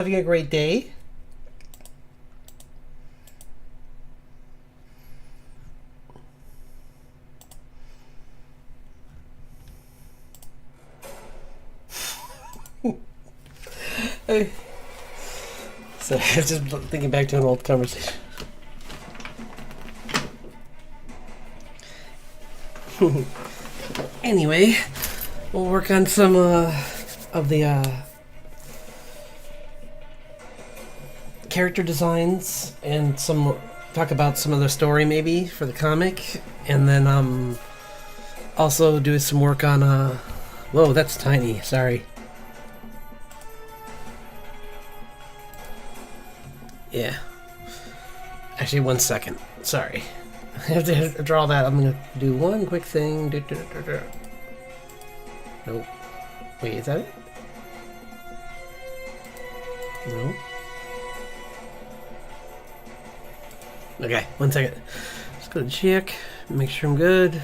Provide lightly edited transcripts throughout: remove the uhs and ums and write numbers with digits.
Having a great day. So I was just thinking back to an old conversation. Anyway, we'll work on some of the character designs and talk about some of the story maybe for the comic, and then also do some work on whoa, that's tiny, sorry. Yeah, actually 1 second, sorry. I have to draw that. I'm gonna do one quick thing. Nope. Wait, is that it? No. Okay, 1 second. Let's go to check. Make sure I'm good.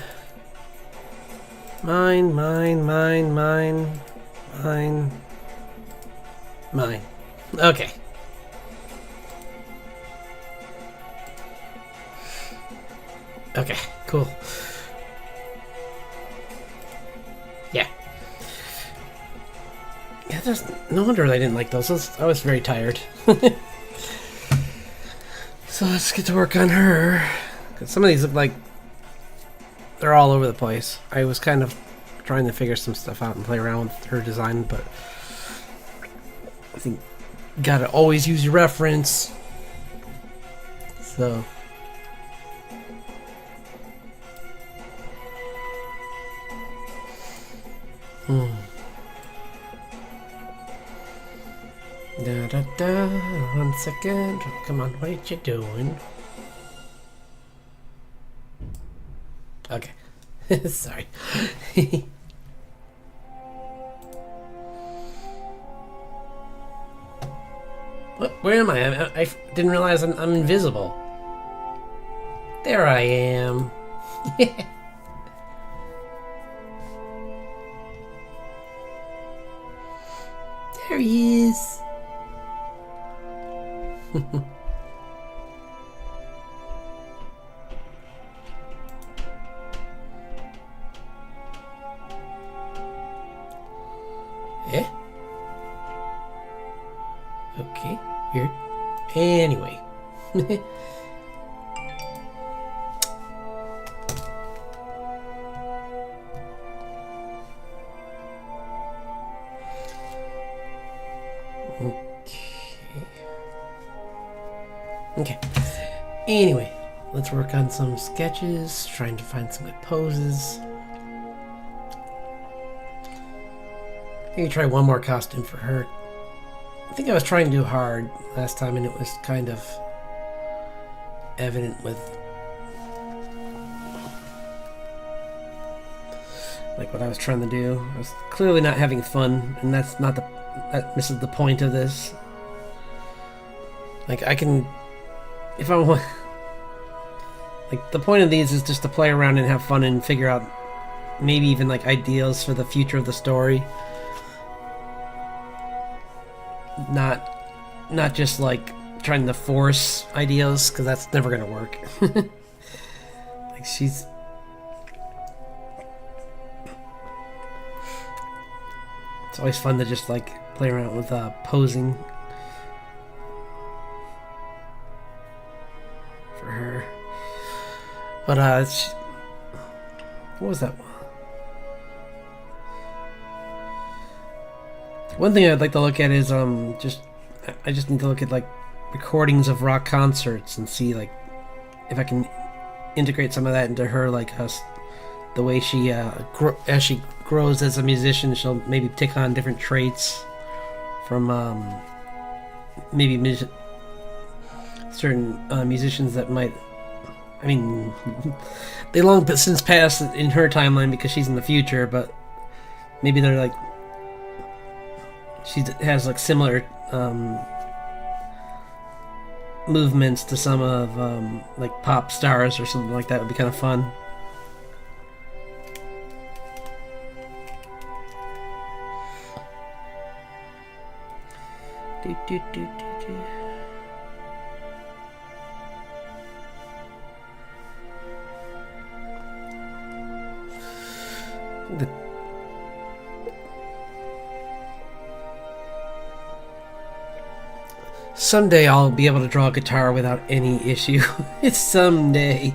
Mine. Okay. Okay, cool. Yeah. Yeah, there's no wonder I didn't like those. I was very tired. So let's get to work on her. 'Cause some of these look like they're all over the place. I was kind of trying to figure some stuff out and play around with her design, but I think you gotta always use your reference. So. Da. 1 second. Come on, what are you doing? Okay. Sorry. What? Where am I? I didn't realize I'm invisible. There I am. There he is. Eh? Okay, weird. Anyway. Okay. Anyway, let's work on some sketches, trying to find some good poses. Maybe try one more costume for her. I think I was trying too hard last time, and it was kind of evident with like what I was trying to do. I was clearly not having fun, and that's not the misses the point of this. Like I can, if I want, like the point of these is just to play around and have fun and figure out maybe even like ideas for the future of the story. Not just like trying to force ideas, because that's never gonna work. Like she's it's always fun to just like play around with posing for her. But what was that one thing I'd like to look at is I just need to look at like recordings of rock concerts and see like if I can integrate some of that into her, like the way she as she grows as a musician, she'll maybe take on different traits from maybe certain musicians that might, I mean, they long since passed in her timeline because she's in the future, but maybe they're like she has like similar movements to some of like pop stars or something like that. Would be kind of fun. Do, do, do, do, do. Someday I'll be able to draw a guitar without any issue. It's someday.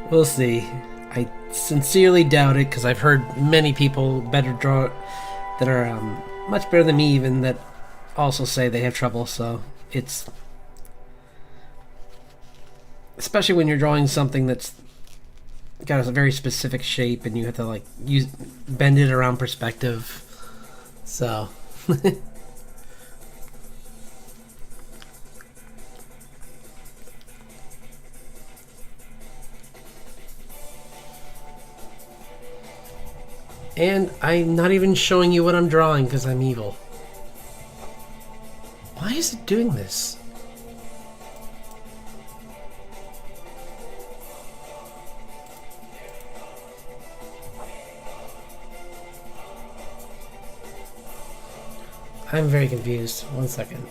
We'll see. I sincerely doubt it because I've heard many people better draw that are much better than me even that also say they have trouble. So it's especially when you're drawing something that's got a very specific shape and you have to like bend it around perspective. So. And I'm not even showing you what I'm drawing because I'm evil. Why is it doing this? I'm very confused. 1 second.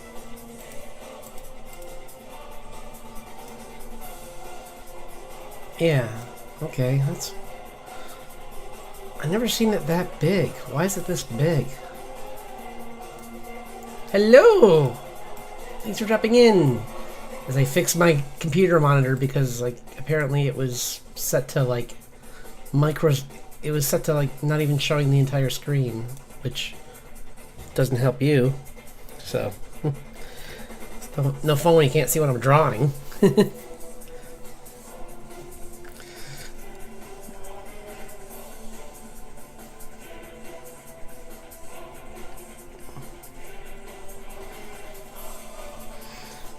Yeah. Okay, that's... I've never seen it that big. Why is it this big? Hello! Thanks for dropping in. As I fix my computer monitor because, like, apparently it was set to, like, it was set to, like, not even showing the entire screen, which doesn't help you. So, no fun when you can't see what I'm drawing.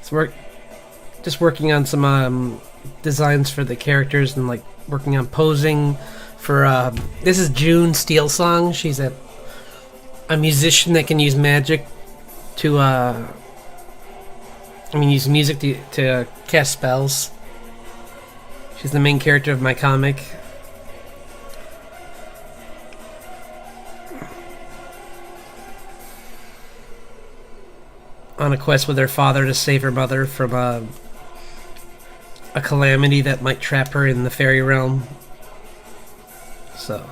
So we're just working on some designs for the characters and like working on posing for this is June Steel Song. She's a musician that can use magic to use music to cast spells. She's the main character of my comic. On a quest with her father to save her mother from a calamity that might trap her in the fairy realm. So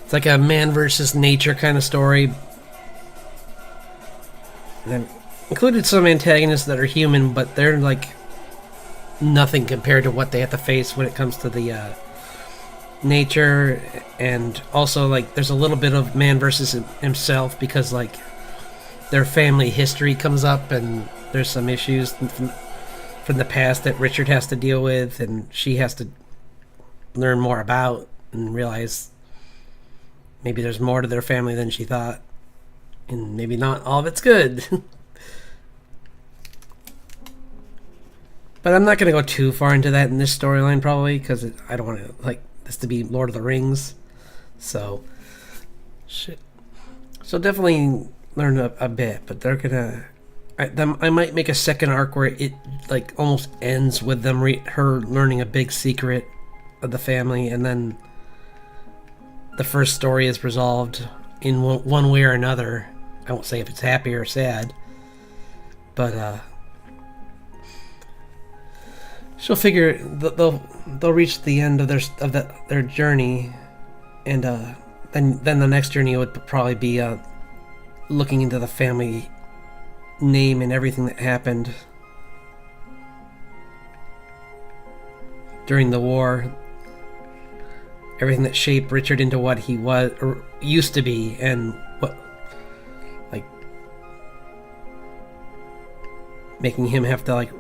it's like a man versus nature kind of story. And I've included some antagonists that are human, but they're like nothing compared to what they have to face when it comes to the nature. And also like there's a little bit of man versus himself because like their family history comes up and there's some issues from the past that Richard has to deal with and she has to learn more about and realize maybe there's more to their family than she thought and maybe not all of it's good. But I'm not going to go too far into that in this storyline probably because I don't want to like this to be Lord of the Rings. So definitely learn a bit, but they're gonna I might make a second arc where it like almost ends with them her learning a big secret of the family and then the first story is resolved in one way or another. I won't say if it's happy or sad, but she'll figure they'll reach the end of their journey, and then the next journey would probably be looking into the family name and everything that happened during the war, everything that shaped Richard into what he was or used to be, and what like making him have to like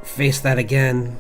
face that again.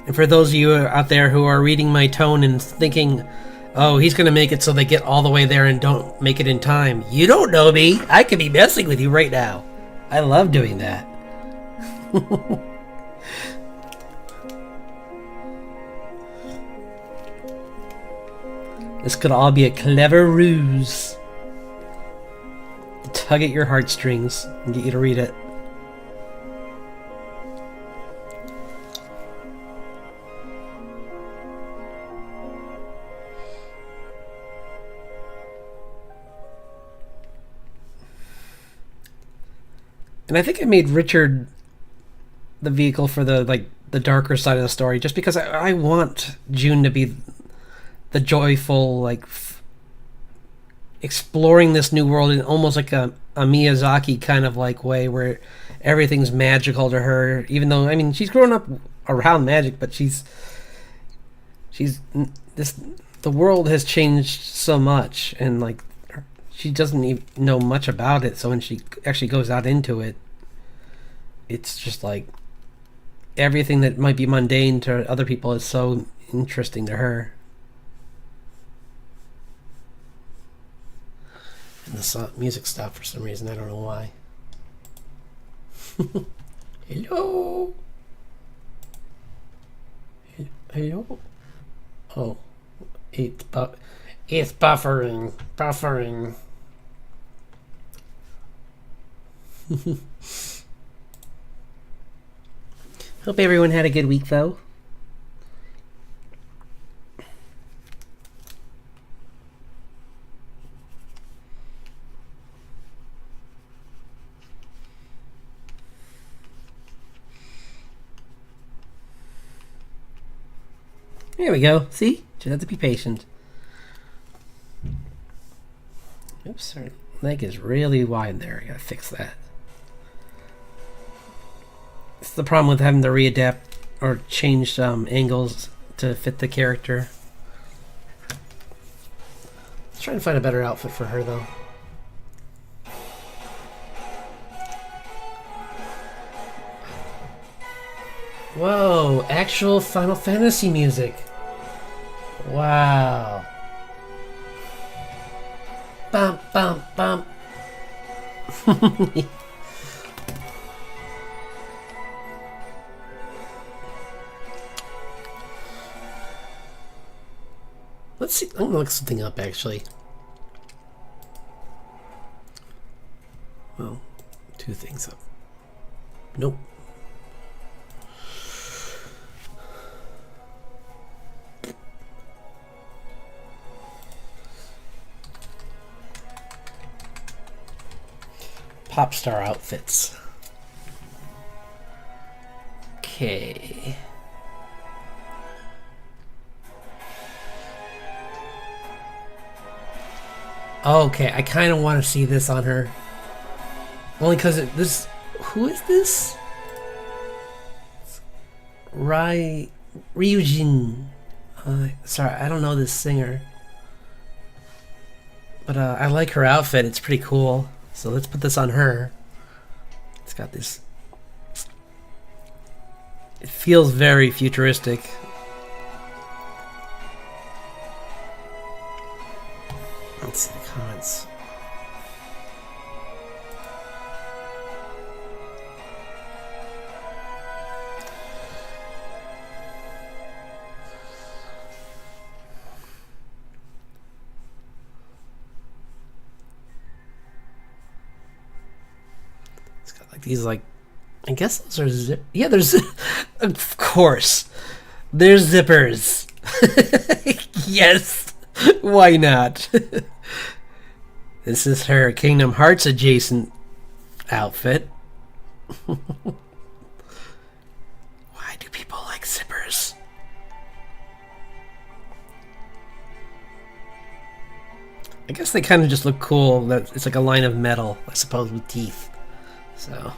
And for those of you out there who are reading my tone and thinking Oh, he's gonna make it so they get all the way there and don't make it in time. You don't know me. I could be messing with you right now. I love doing that. This could all be a clever ruse. Tug at your heartstrings and get you to read it. And I think I made Richard the vehicle for the darker side of the story, just because I want June to be the joyful, exploring this new world in almost like a Miyazaki kind of way, where everything's magical to her. Even though, I mean, she's grown up around magic, but she's this. The world has changed so much, and she doesn't even know much about it. So when she actually goes out into it, it's just everything that might be mundane to other people is so interesting to her. And the music stopped for some reason. I don't know why. Hello? Hello? Oh. It's buffering. Buffering. Hope everyone had a good week, though. There we go. See? Just have to be patient. Oops, her leg is really wide there. I gotta fix that. It's the problem with having to readapt or change angles to fit the character. Let's try and find a better outfit for her, though. Whoa, actual Final Fantasy music. Wow. Bump, bump, bump. Let's see. I'm gonna look something up, actually. Well, two things up. Nope. Pop star outfits. Okay. Okay, I kind of want to see this on her. Only because this... Who is this? Ryujin. Sorry, I don't know this singer. But I like her outfit. It's pretty cool. So let's put this on her. It's got this... It feels very futuristic. Let's see the comments. It's got these I guess those are yeah, there's of course. There's zippers. Yes. Why not? This is her Kingdom Hearts adjacent outfit. Why do people like zippers? I guess they kind of just look cool. It's like a line of metal, I suppose, with teeth. So...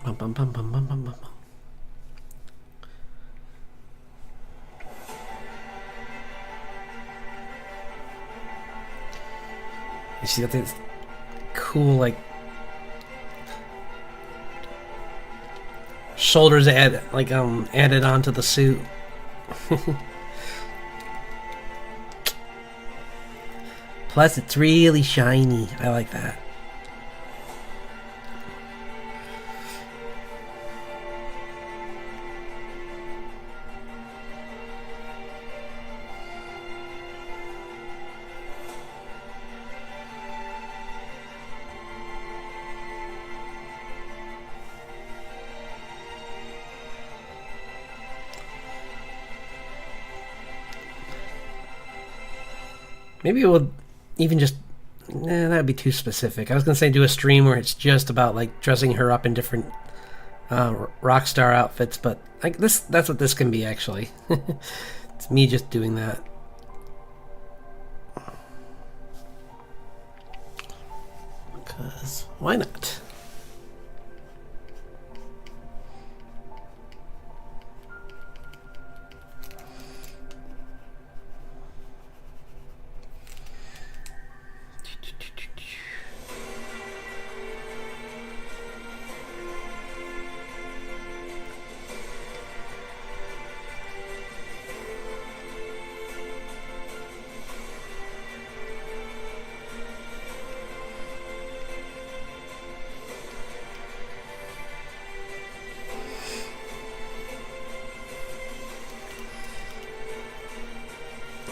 Bum, bum, bum, bum, bum, bum, bum. She's got this cool, like, shoulders added onto the suit. Plus, it's really shiny. I like that. Maybe it would even just... Nah, that would be too specific. I was going to say do a stream where it's just about, like, dressing her up in different rock star outfits, but like that's what this can be, actually. It's me just doing that. Because why not?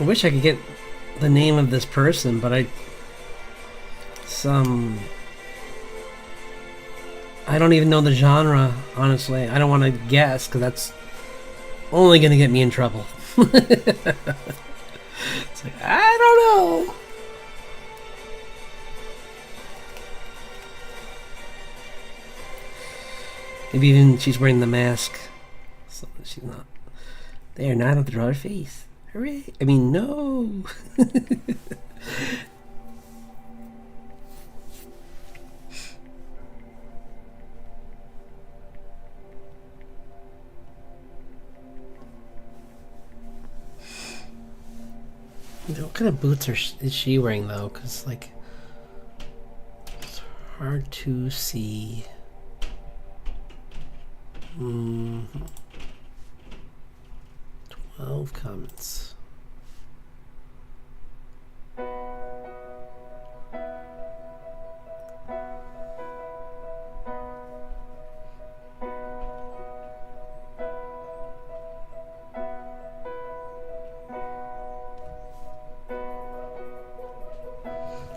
I wish I could get the name of this person, but I don't even know the genre, honestly. I don't want to guess, because that's only going to get me in trouble. It's like, I don't know. Maybe even she's wearing the mask, so she's not. There, now I don't have to draw her face. Hooray! I mean, no! What kind of boots is she wearing, though? Because, like, it's hard to see. 12 comments.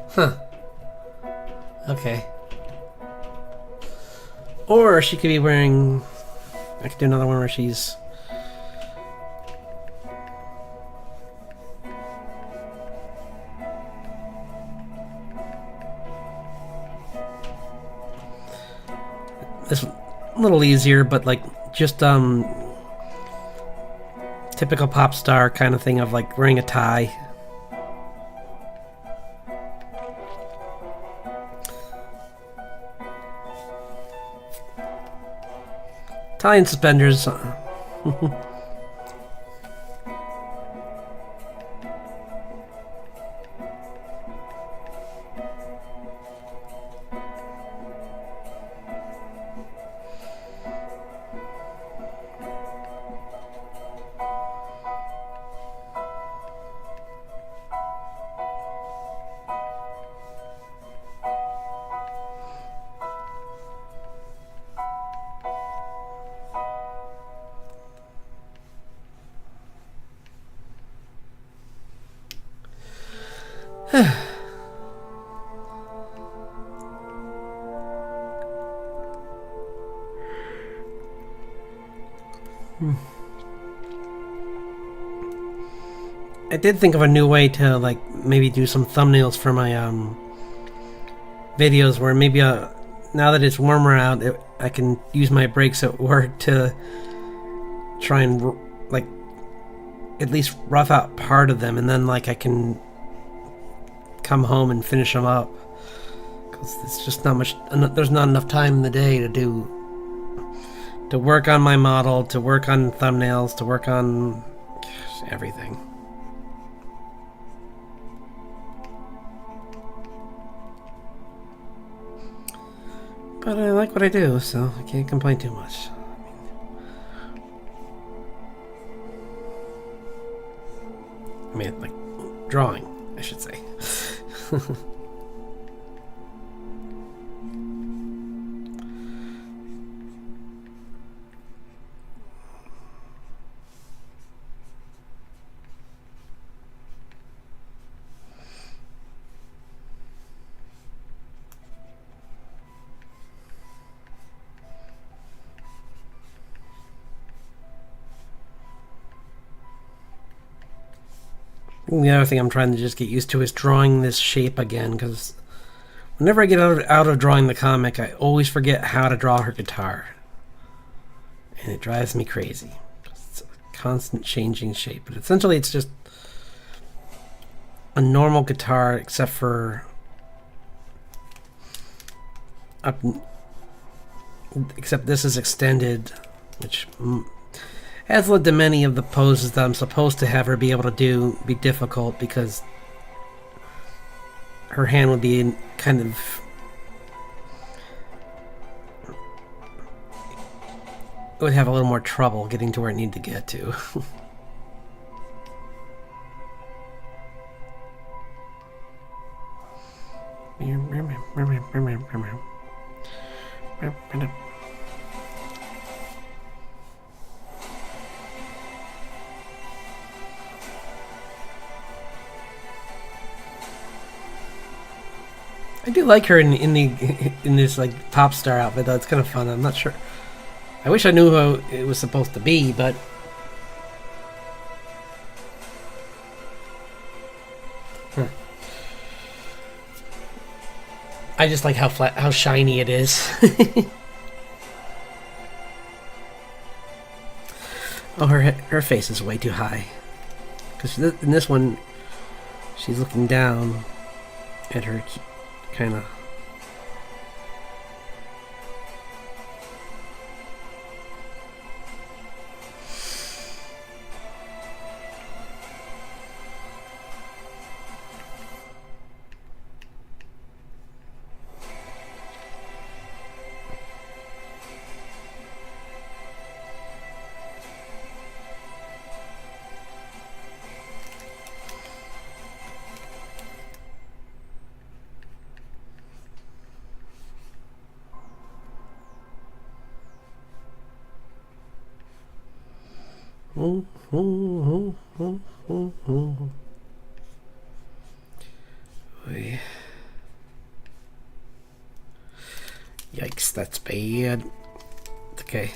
Huh. Okay. Or she could be wearing... I could do another one where she's... This a little easier, but like just typical pop star kind of thing of like wearing a tie. Tie and suspenders. I did think of a new way to like maybe do some thumbnails for my videos where maybe now that it's warmer out, I can use my breaks at work to try and like at least rough out part of them, and then like I can come home and finish them up, because it's just not much. There's not enough time in the day to work on my model, to work on thumbnails, to work on everything. But I like what I do, so I can't complain too much. I mean, like, drawing, I should say. The other thing I'm trying to just get used to is drawing this shape again, because whenever I get out of drawing the comic, I always forget how to draw her guitar. And it drives me crazy. It's a constant changing shape. But essentially it's just a normal guitar, except for except this is extended, which has led to many of the poses that I'm supposed to have her be able to do be difficult, because her hand would be in kind of it would have a little more trouble getting to where it needed to get to. I do like her in this like pop star outfit though. It's kind of fun. I'm not sure. I wish I knew how it was supposed to be, but I just like how shiny it is. Oh, her face is way too high. Because in this one, she's looking down at her kind of. Yikes, that's bad. Okay.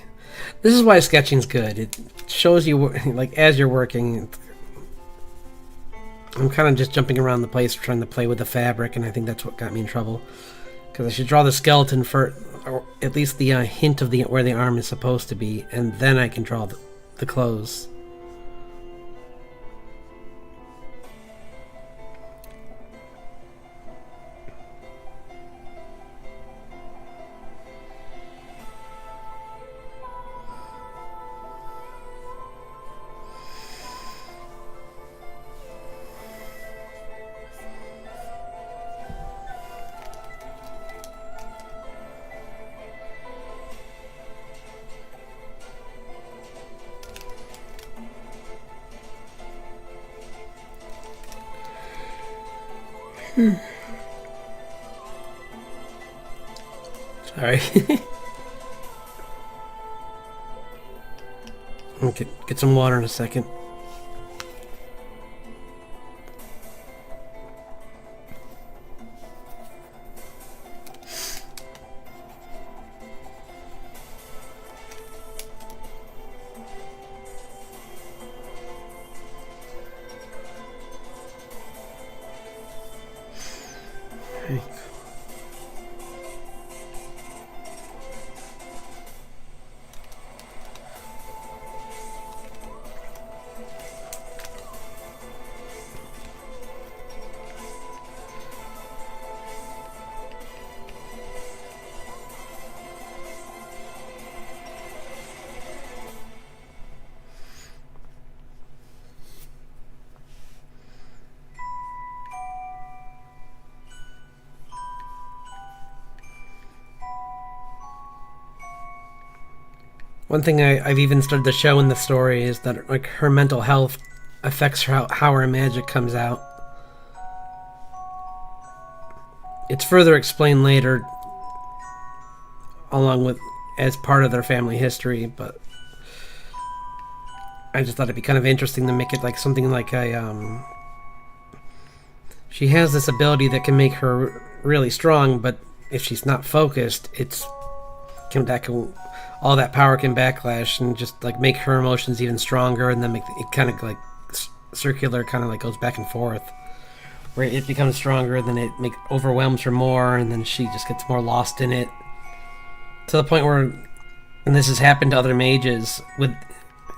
This is why sketching's good. It shows you, like, as you're working. I'm kind of just jumping around the place trying to play with the fabric, and I think that's what got me in trouble. Because I should draw the skeleton for, or at least the hint of where the arm is supposed to be, and then I can draw the clothes. Sorry. Okay, get some water in a second. Okay. One thing I've even started to show in the story is that like her mental health affects how her magic comes out. It's further explained later, along with as part of their family history, but I just thought it'd be kind of interesting to make it like something like a she has this ability that can make her really strong, but if she's not focused, all that power can backlash and just like make her emotions even stronger, and then make it kind of like circular, kind of like goes back and forth, where it becomes stronger, then it overwhelms her more, and then she just gets more lost in it, to the point where, and this has happened to other mages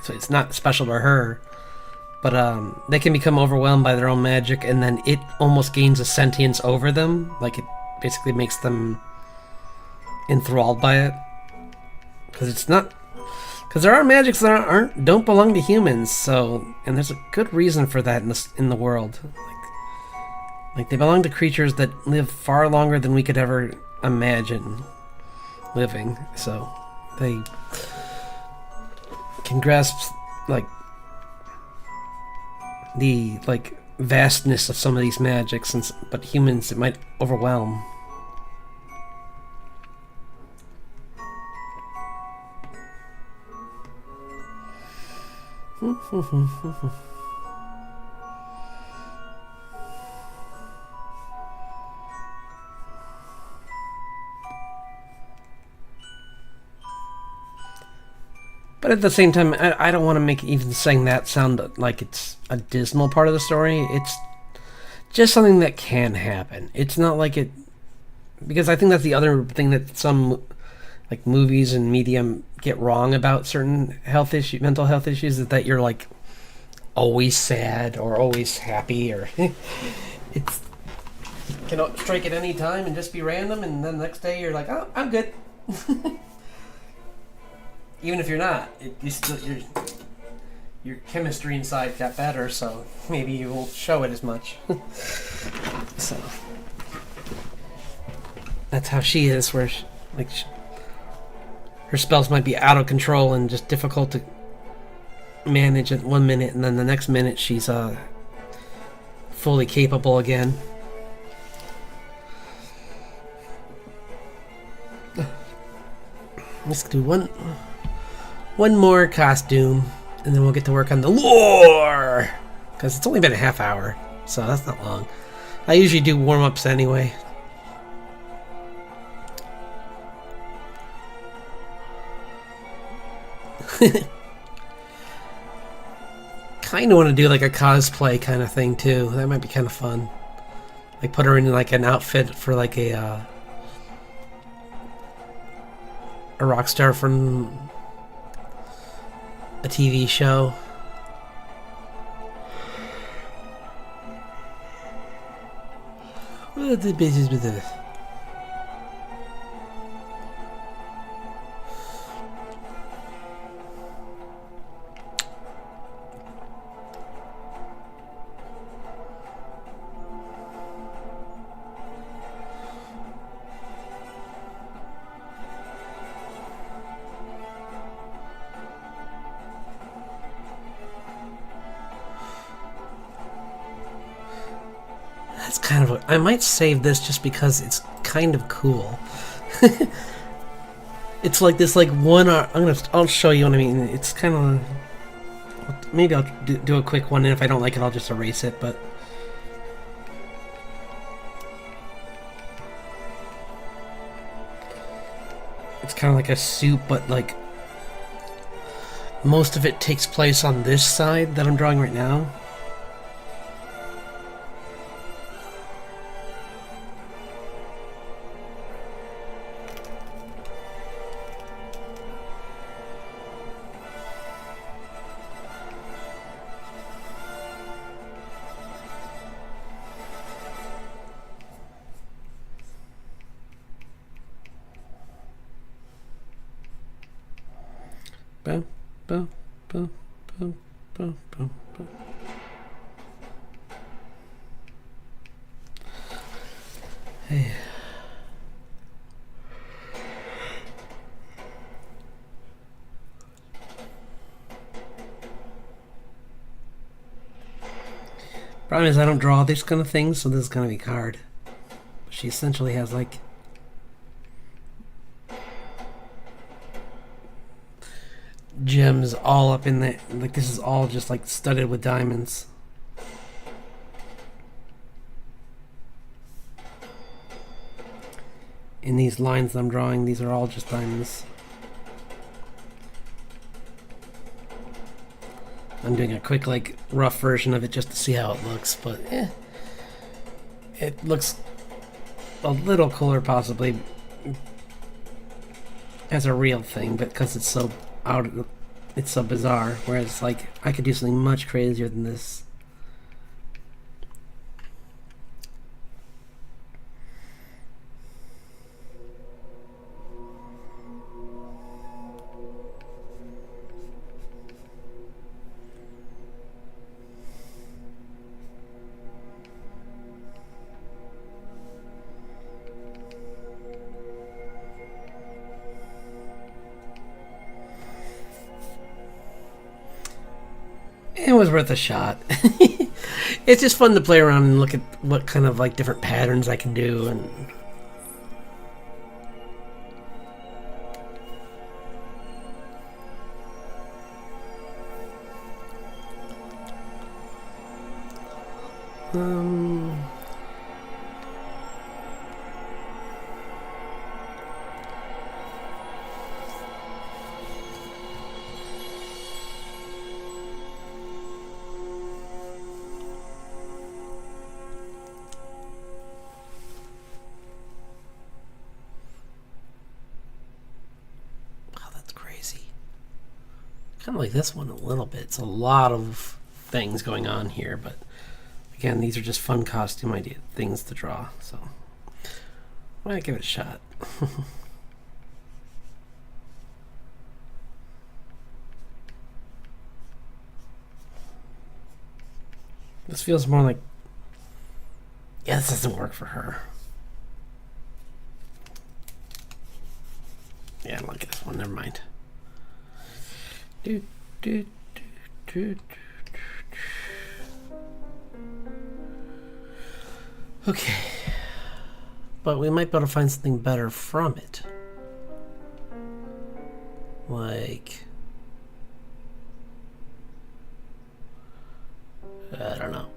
so it's not special to her, but they can become overwhelmed by their own magic, and then it almost gains a sentience over them, like it basically makes them enthralled by it, because there are magics that don't belong to humans. So, and there's a good reason for that in the world. Like they belong to creatures that live far longer than we could ever imagine living. So they can grasp like the vastness of some of these magics, but humans it might overwhelm. But at the same time, I don't want to make even saying that sound like it's a dismal part of the story. It's just something that can happen. It's not like it... Because I think that's the other thing that some like movies and medium get wrong about certain mental health issues, is that you're like always sad or always happy, or it's can strike at any time and just be random, and then the next day you're like, oh, I'm good. Even if you're not, your chemistry inside got better, so maybe you won't show it as much. So that's how she is, where her spells might be out of control and just difficult to manage at 1 minute, and then the next minute she's fully capable again. Let's do one more costume, and then we'll get to work on the lore, because it's only been a half hour, so that's not long. I usually do warm-ups anyway. Kind of want to do like a cosplay kind of thing too. That might be kind of fun. Like put her in like an outfit for like a rock star from a TV show. What are the business with this? That's kind of I might save this just because it's kind of cool. It's like this one I'll show you what I mean. It's kind of, maybe I'll do a quick one, and if I don't like it I'll just erase it, but it's kind of like a soup, but like most of it takes place on this side that I'm drawing right now. Boom, boom, boom, boom, boom, boom, boom. Hey. Problem is I don't draw these kind of things, so this is gonna be hard. She essentially has like gems all up in the, like this is all just like studded with diamonds. In these lines that I'm drawing, these are all just diamonds. I'm doing a quick like rough version of it just to see how it looks, but it looks a little cooler possibly as a real thing, but because it's so it's so bizarre. Whereas like I could do something much crazier than this. It was worth a shot. It's just fun to play around and look at what kind of like different patterns I can do. And kind of like this one a little bit. It's a lot of things going on here, but again, these are just fun costume idea things to draw, so why not give it a shot? This feels more like, yeah, this doesn't work for her. Yeah, I don't like this one, never mind. Okay, but we might be able to find something better from it, like I don't know.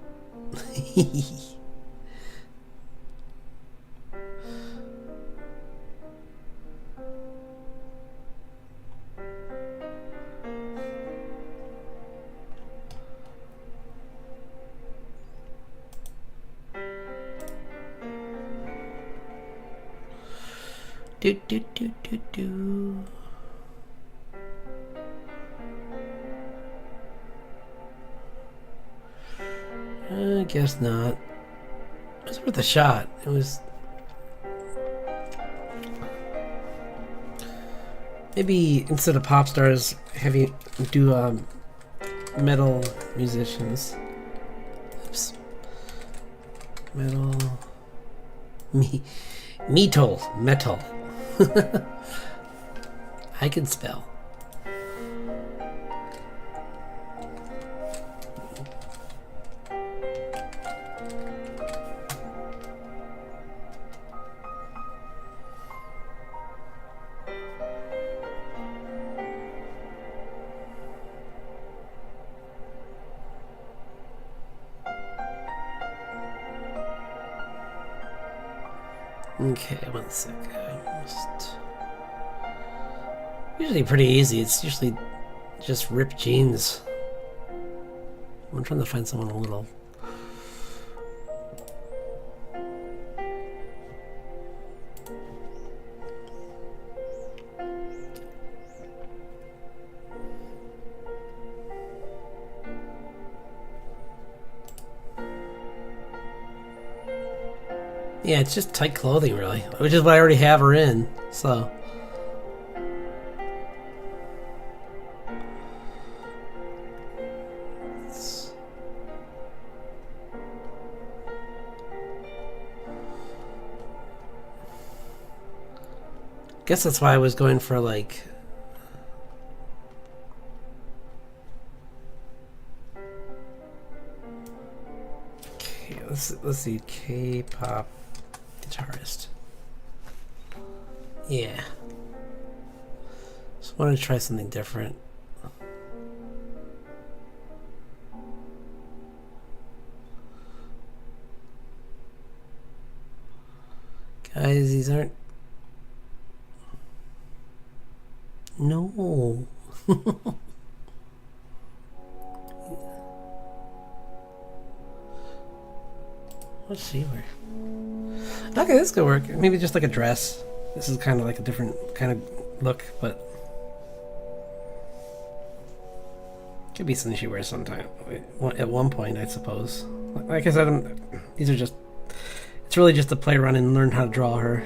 Do. I guess not. It was worth a shot. It was. Maybe instead of pop stars, have you do metal musicians. Oops. Metal. Metal. I can spell. Okay, 1 sec. Usually pretty easy. It's usually just ripped jeans. I'm trying to find someone a little. Yeah, it's just tight clothing, really, which is what I already have her in, so. Guess that's why I was going for, like, let's see, K-pop guitarist. Yeah. Just wanted to try something different. Guys, these aren't... No. Let's see where... Okay, this could work. Maybe just like a dress. This is kind of like a different kind of look, but... Could be something she wears sometime. At one point, I suppose. Like I said, these are just... It's really just to play around and learn how to draw her.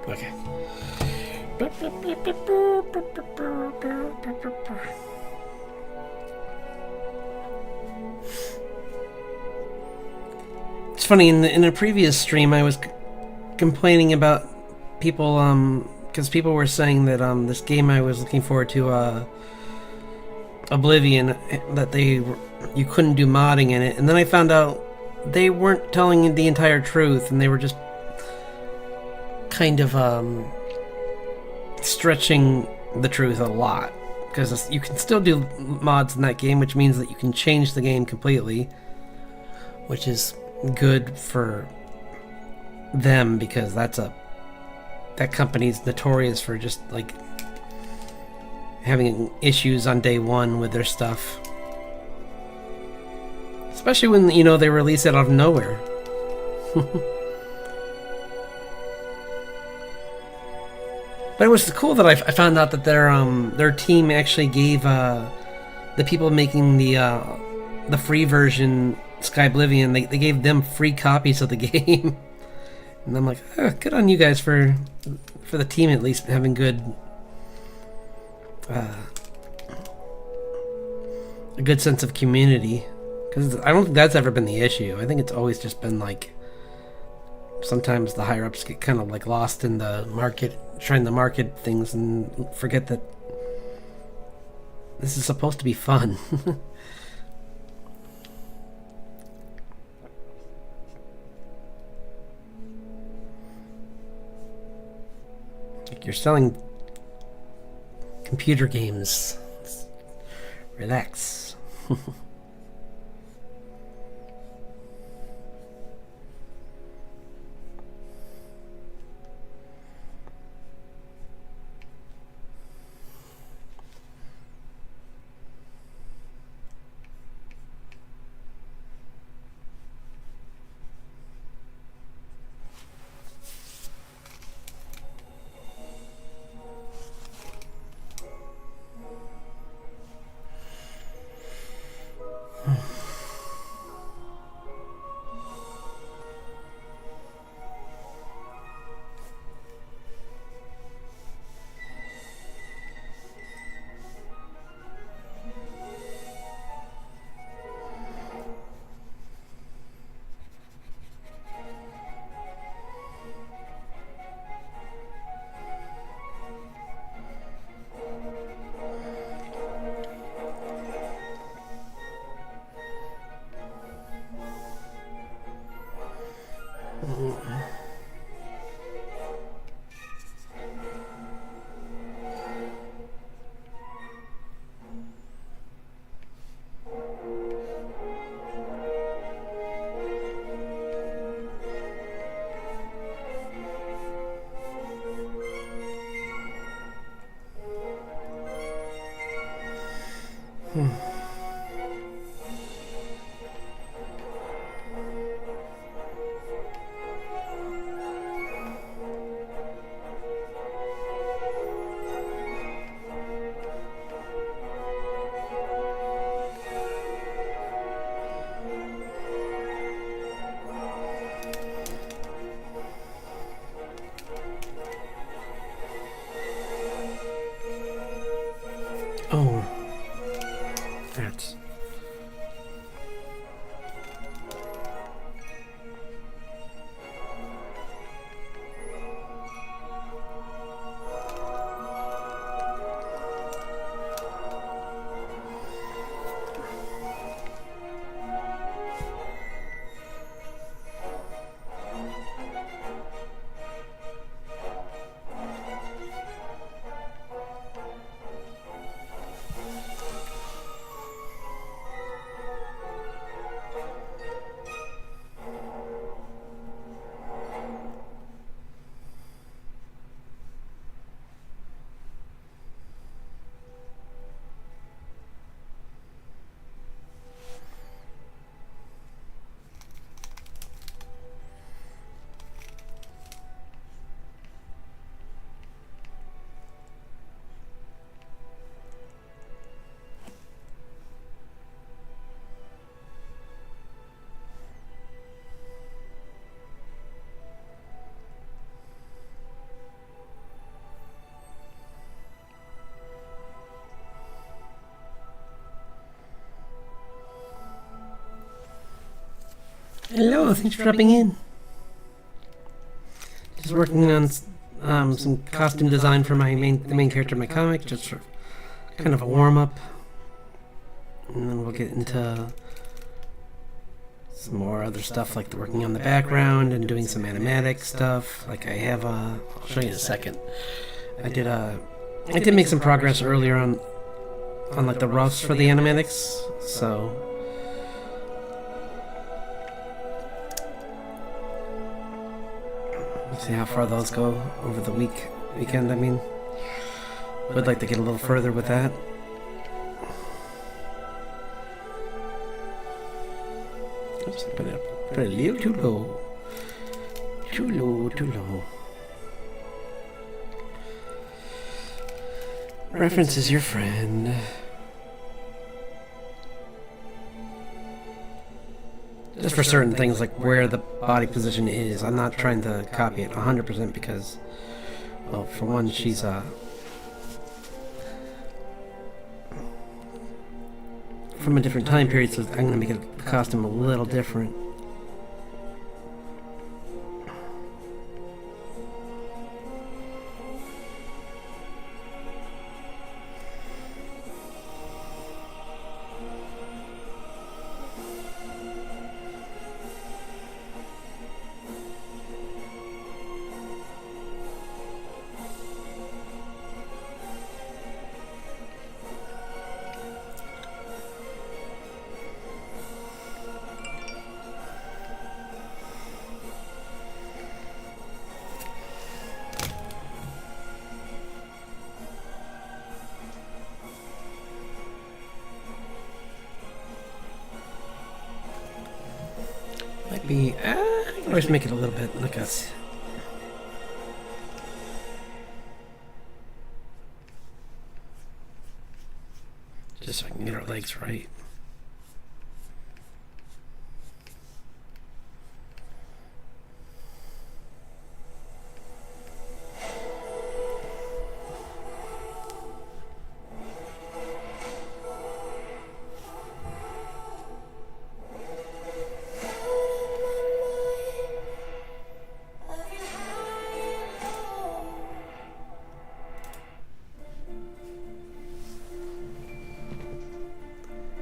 Okay. It's funny, in a previous stream I was complaining about people, because people were saying that this game I was looking forward to, Oblivion, that you couldn't do modding in it, and then I found out they weren't telling the entire truth, and they were just kind of stretching the truth a lot, because you can still do mods in that game, which means that you can change the game completely, which is good for them, because that company's notorious for just like having issues on day one with their stuff, especially when they release it out of nowhere. But it was cool that I found out that their team actually gave the people making the free version, Sky Oblivion, they gave them free copies of the game. And I'm like, oh, good on you guys for the team at least having a good sense of community. Because I don't think that's ever been the issue. I think it's always just been like, sometimes the higher ups get kind of like lost in the market, trying to market things and forget that this is supposed to be fun. You're selling computer games. Relax. Oh, that's. Hello, thanks for dropping in. Just working on some costume design for the main character of my comic, just for kind of a warm up, and then we'll get into some more other stuff like working on the background and doing some animatic stuff. Like I have I'll show you in a second. I did make some progress earlier on like the roughs for the animatics, so. See how far those go over the weekend. I mean, would like to get a little further with that. Oops, I put it a little too low. Too low, too low. Reference is your friend. Just for certain things, like where the body position is. I'm not trying to copy it 100% because, well, for one, she's from a different time period, so I'm going to make the costume a little different. Might be, I can always make it a little bit like us. Just so I can get our legs right.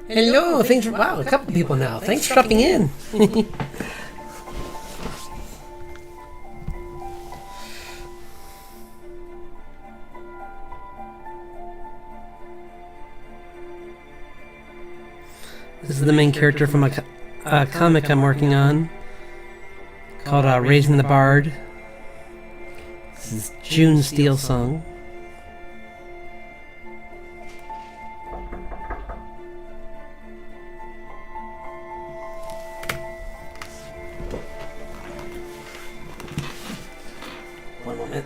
Hello, thanks for, wow, a couple people now. Thanks for dropping in. This is the main character from a comic I'm working on called Raising the Bard. This is June Steel Song. One moment.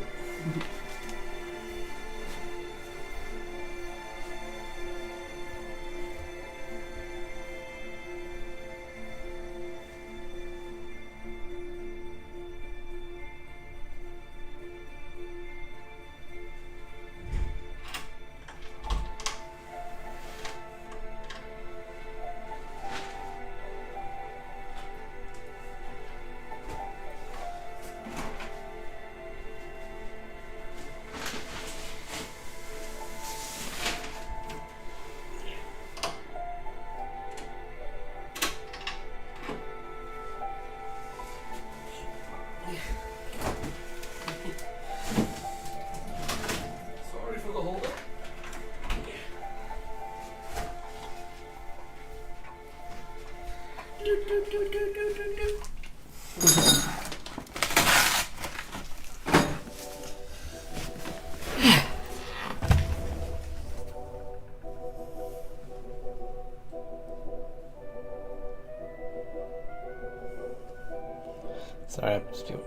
Sorry, I'm just doing.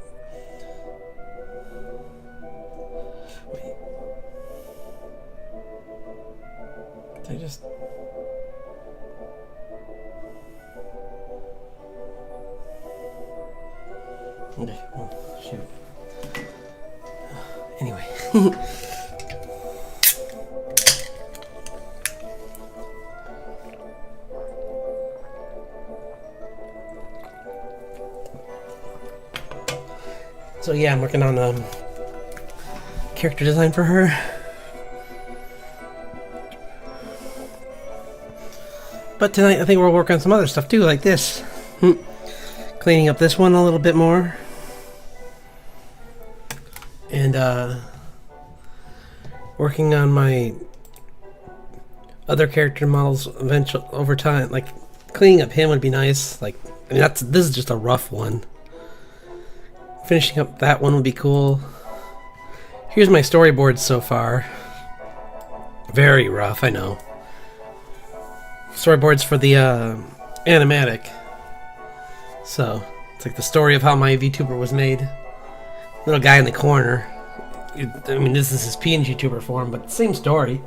Wait. Did I just. Okay, well, shoot. Anyway. So yeah, I'm working on character design for her. But tonight I think we'll work on some other stuff too, like this. Cleaning up this one a little bit more. And working on my other character models eventually over time. Like cleaning up him would be nice. Like I mean this is just a rough one. Finishing up that one would be cool. Here's my storyboards so far. Very rough, I know. Storyboards for the animatic. So, it's like the story of how my VTuber was made. Little guy in the corner. I mean, this is his PNG tuber form, but same story.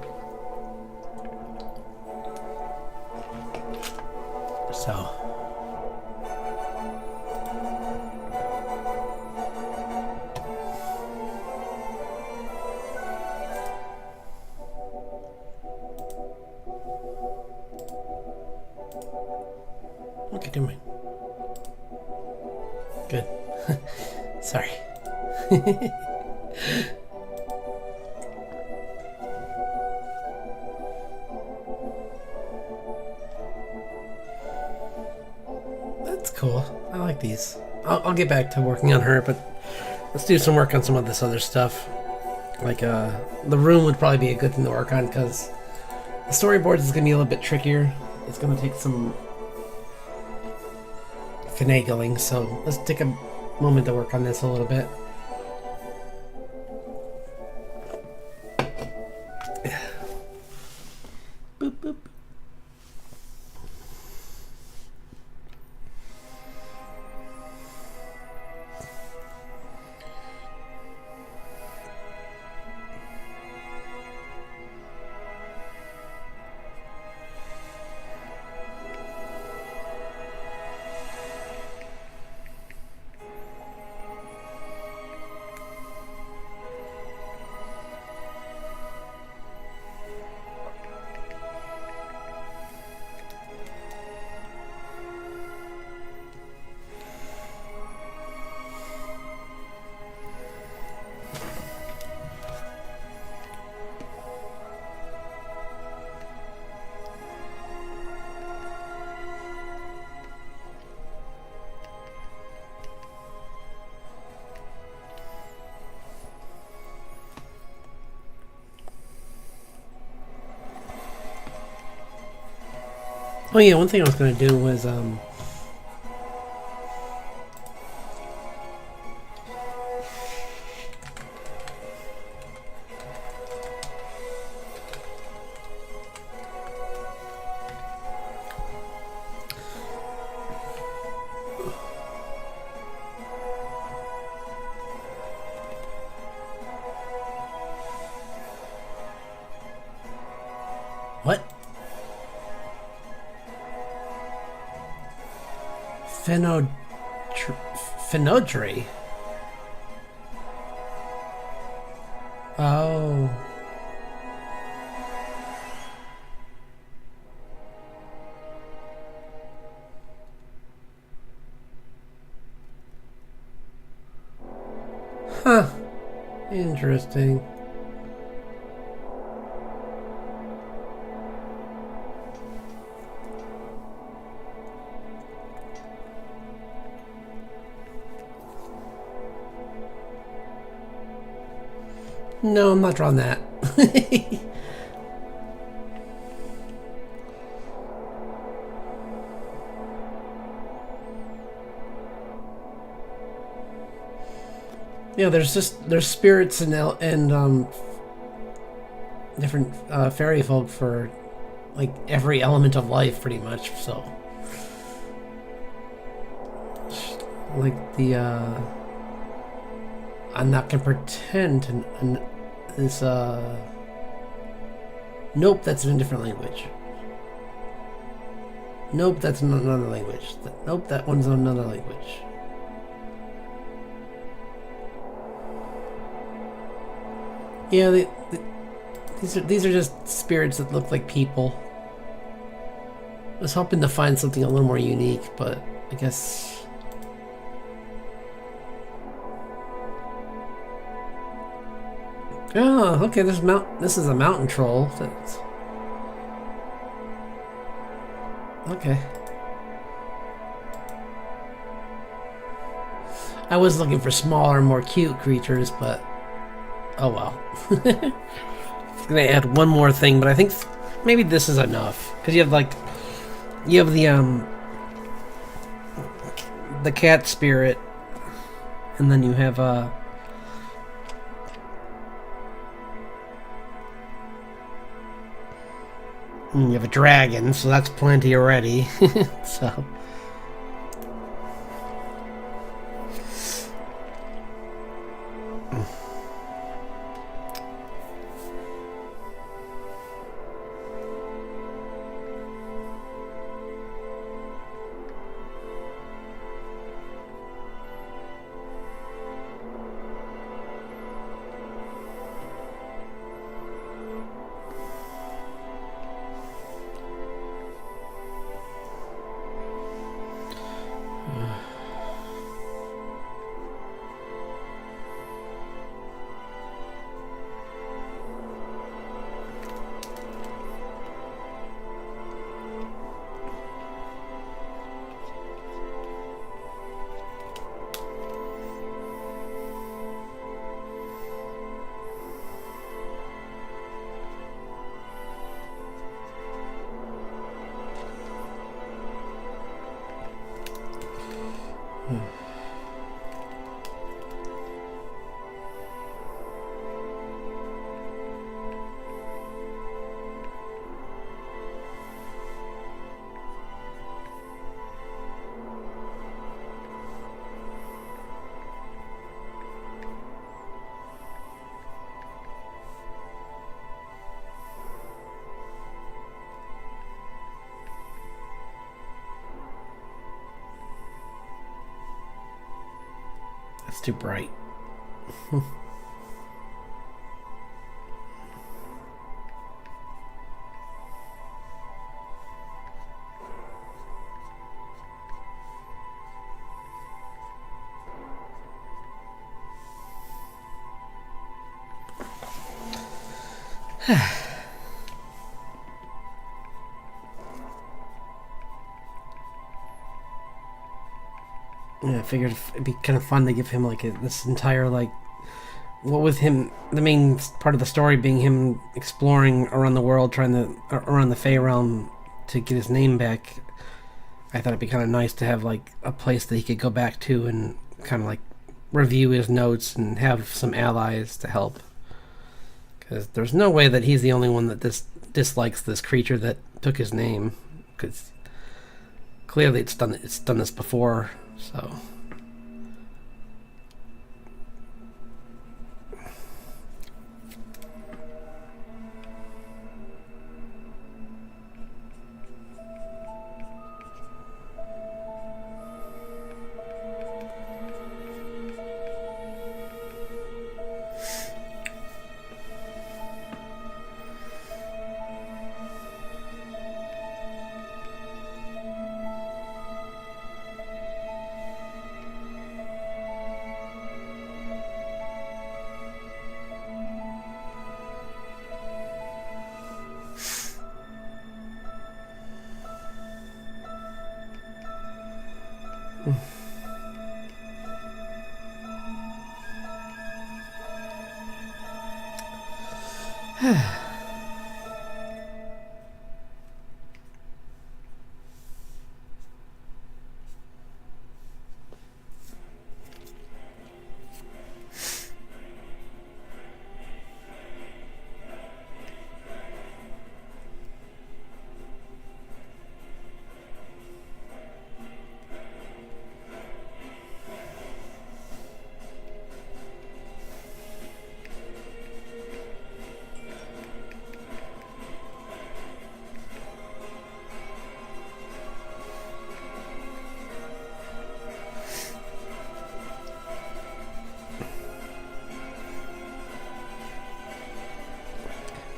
So. Okay, do mine. Good. Sorry. That's cool. I like these. I'll get back to working on her, but let's do some work on some of this other stuff. Like, the room would probably be a good thing to work on, because the storyboards is going to be a little bit trickier. It's going to take some finagling, so let's take a moment to work on this a little bit. Boop, boop. Oh yeah, one thing I was gonna do was what? Phenodry. Oh. Huh. Interesting. No, I'm not drawing that. Yeah, there's spirits and different fairy folk for like every element of life, pretty much. So, like the I'm not gonna pretend and this nope, that's in a different language. Nope, that's in another language. Nope, that one's in another language. Yeah, these are just spirits that look like people. I was hoping to find something a little more unique, but I guess. Oh, okay. This is a mountain troll. That's okay. I was looking for smaller, more cute creatures, but oh well. It's gonna add one more thing, but I think maybe this is enough because you have the cat spirit, and then you have a dragon, so that's plenty already. So. That's too bright. Yeah, I figured it'd be kind of fun to give him like this entire like what with him the main part of the story being him exploring around the world trying to around the Fey realm to get his name back. I thought it'd be kind of nice to have like a place that he could go back to and kind of like review his notes and have some allies to help. Because there's no way that he's the only one that dislikes this creature that took his name. Because clearly it's done this before. So.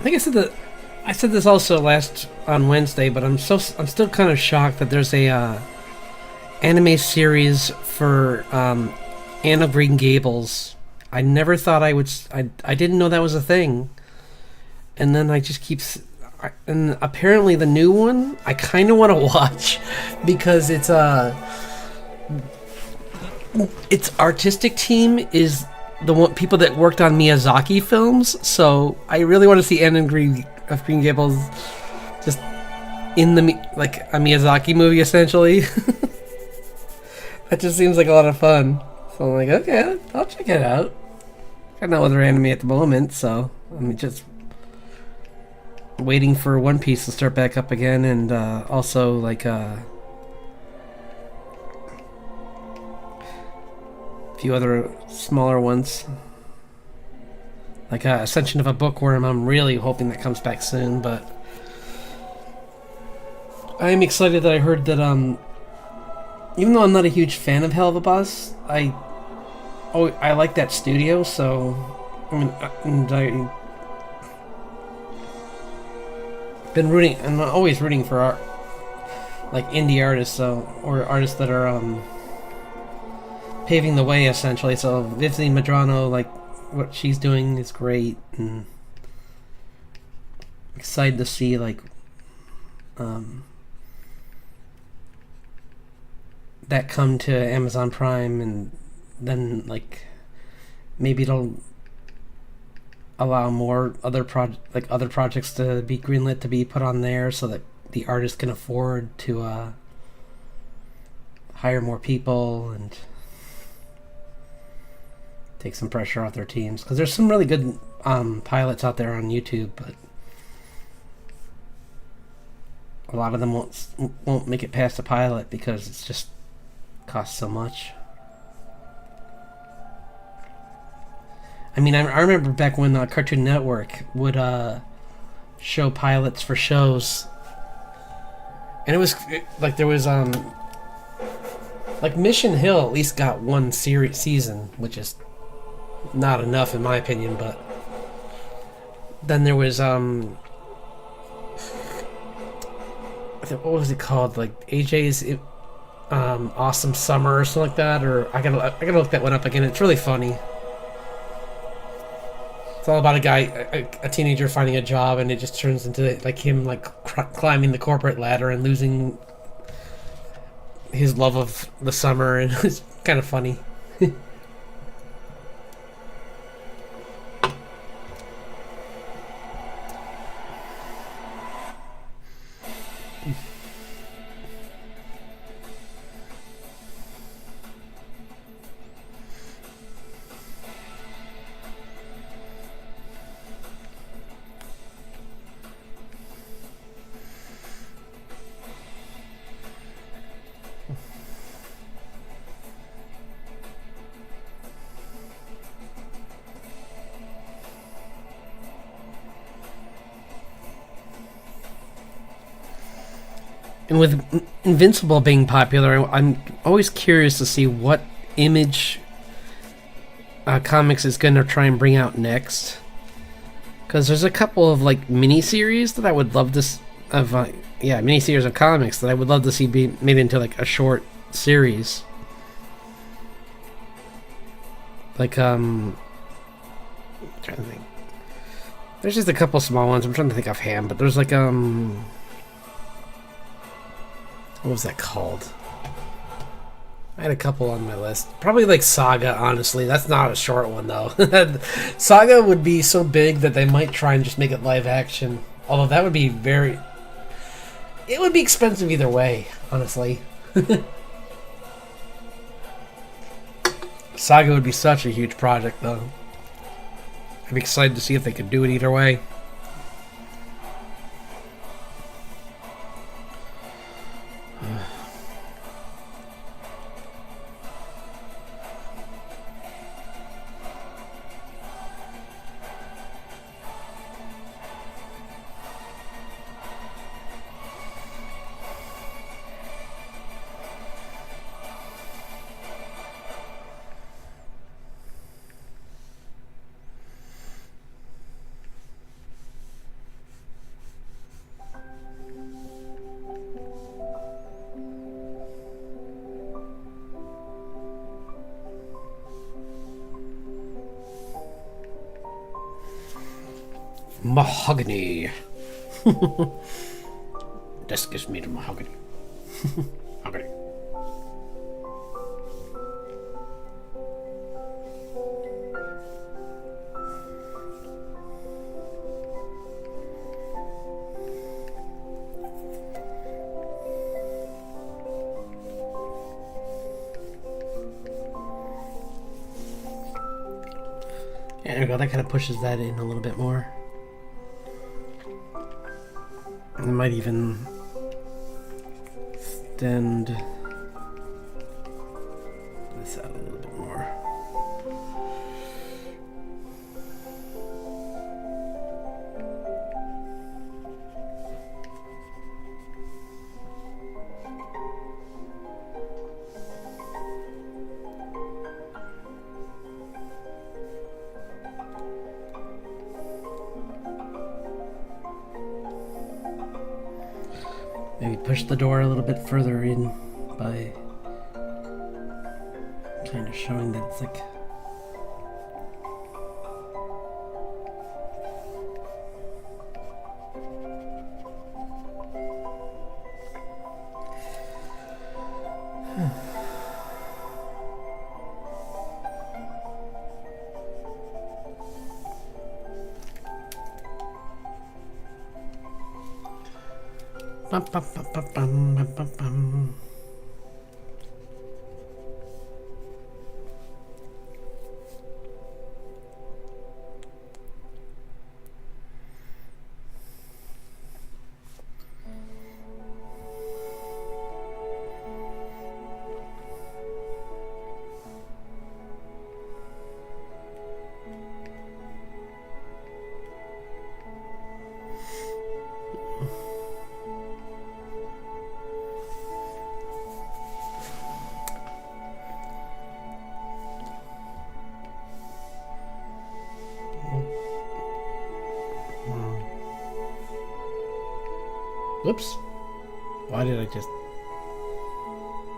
think I said this also last on Wednesday, but I'm still kind of shocked that there's a anime series for Anne of Green Gables. I never thought I didn't know that was a thing, and then I just keep. And apparently the new one I kind of want to watch because its artistic team is the one people that worked on Miyazaki films, so I really want to see Anne of Green Gables just in like a Miyazaki movie essentially. That just seems like a lot of fun. So I'm like, okay, I'll check it out. I know other anime at the moment, so I'm just waiting for One Piece to start back up again, and also like a few other smaller ones, like Ascension of a Bookworm. I'm really hoping that comes back soon, but I'm excited that I heard that even though I'm not a huge fan of Hell of a Boss, I like that studio, so I mean, and I been rooting. I'm always rooting for art, like indie artists, or artists that are paving the way essentially. So Vivzi Madrano, like what she's doing is great, and excited to see like that come to Amazon Prime, and then like maybe it'll allow more other projects to be greenlit to be put on there, so that the artist can afford to hire more people and take some pressure off their teams, because there's some really good pilots out there on YouTube, but a lot of them won't make it past the pilot because it's just costs so much. I mean, I remember back when Cartoon Network would show pilots for shows, and it was like there was like Mission Hill at least got one season, which is not enough in my opinion. But then there was what was it called? Like AJ's Awesome Summer or something like that. Or I gotta look that one up again. It's really funny. It's all about a guy, a teenager finding a job, and it just turns into like him like climbing the corporate ladder and losing his love of the summer, and it's kind of funny. And with Invincible being popular, I'm always curious to see what Image Comics is going to try and bring out next. Because there's a couple of like miniseries that I would love to miniseries of comics that I would love to see be made into like a short series. Like I'm trying to think. There's just a couple small ones. I'm trying to think offhand, but there's like what was that called? I had a couple on my list. Probably like Saga, honestly. That's not a short one, though. Saga would be so big that they might try and just make it live action. Although that would be it would be expensive either way, honestly. Saga would be such a huge project, though. I'd be excited to see if they could do it either way. Mahogany. Desk is made of mahogany. Mahogany. Yeah, there we go. That kind of pushes that in a little bit more. It might even extend this out a little bit more. Maybe push the door a little bit further in by kind of showing that it's like bum, bum, bum, bum, bum, bum, bum. Whoops. Why did I just...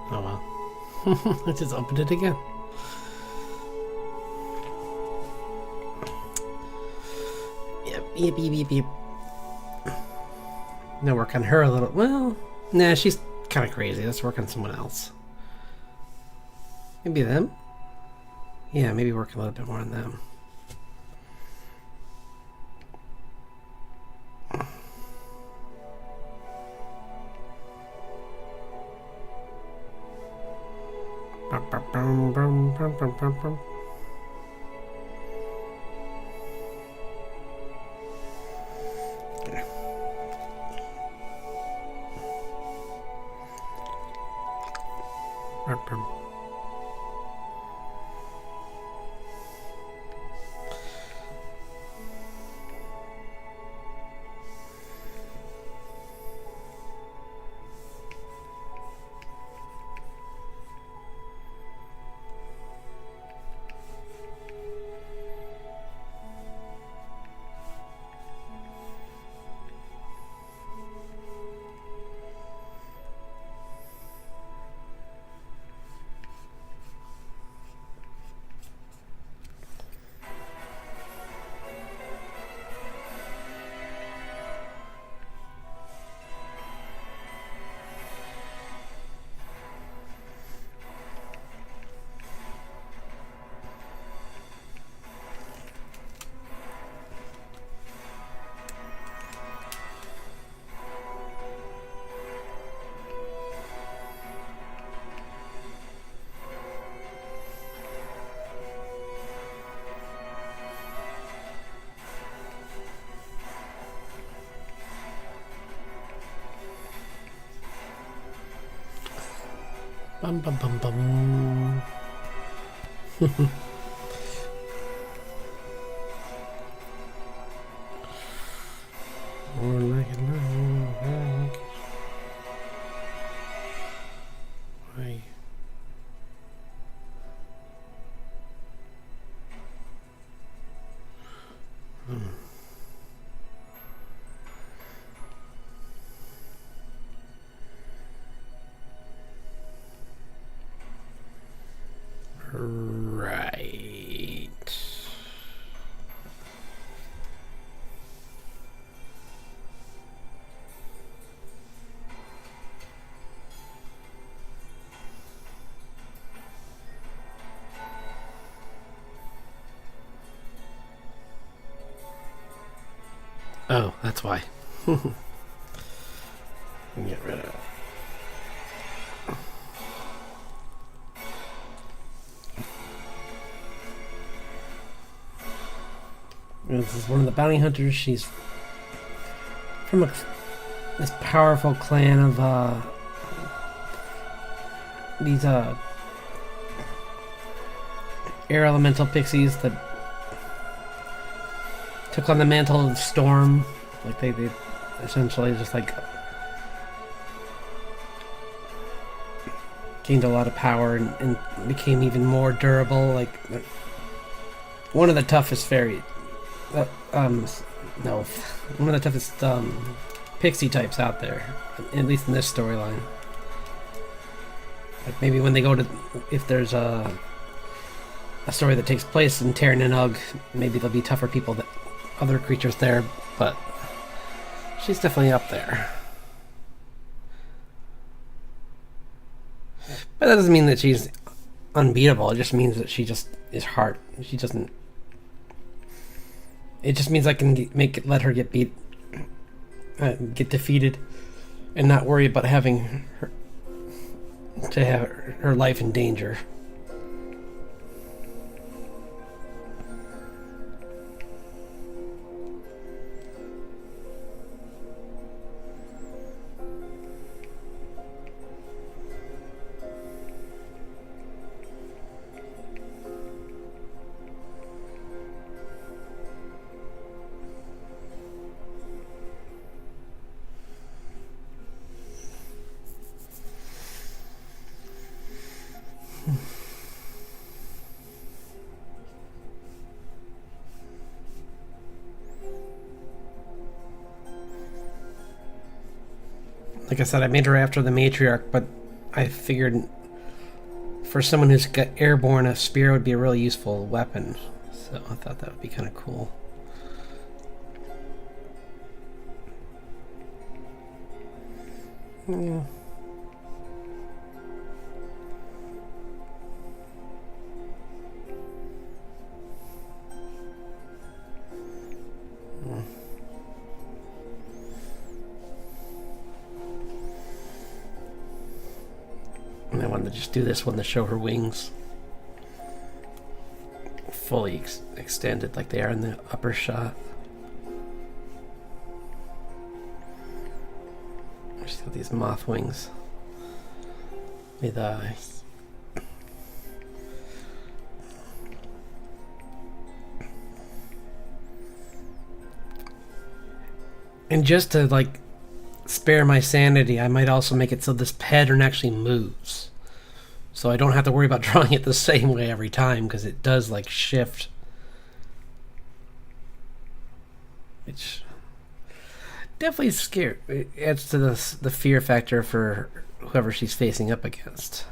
Oh well. I just opened it again. Yep. Now work on her a little. Well, nah, she's kind of crazy. Let's work on someone else. Maybe them? Yeah, maybe work a little bit more on them. Bum bum bum bum. Why? Right. Oh, that's why. Get rid of it. This is one of the bounty hunters. She's from this powerful clan of these air elemental pixies that took on the mantle of the storm. Like they essentially just like gained a lot of power and became even more durable. Like one of the toughest fairy, no, one of the toughest pixie types out there, at least in this storyline. Like maybe when they go to, if there's a story that takes place in Terran and Ugg, maybe there'll be tougher people that other creatures there, but she's definitely up there. But that doesn't mean that she's unbeatable. It just means that she just is hard. She doesn't. It just means I can let her get beat, get defeated, and not worry about having her to have her life in danger. Like I said, I made her after the matriarch, but I figured for someone who's got airborne, a spear would be a really useful weapon. So I thought that would be kind of cool. Yeah. And I wanted to just do this one to show her wings fully extended like they are in the upper shot. She's got these moth wings with and just to like spare my sanity, I might also make it so this pattern actually moves, so I don't have to worry about drawing it the same way every time, because it does like shift, which definitely scary. It adds to the fear factor for whoever she's facing up against.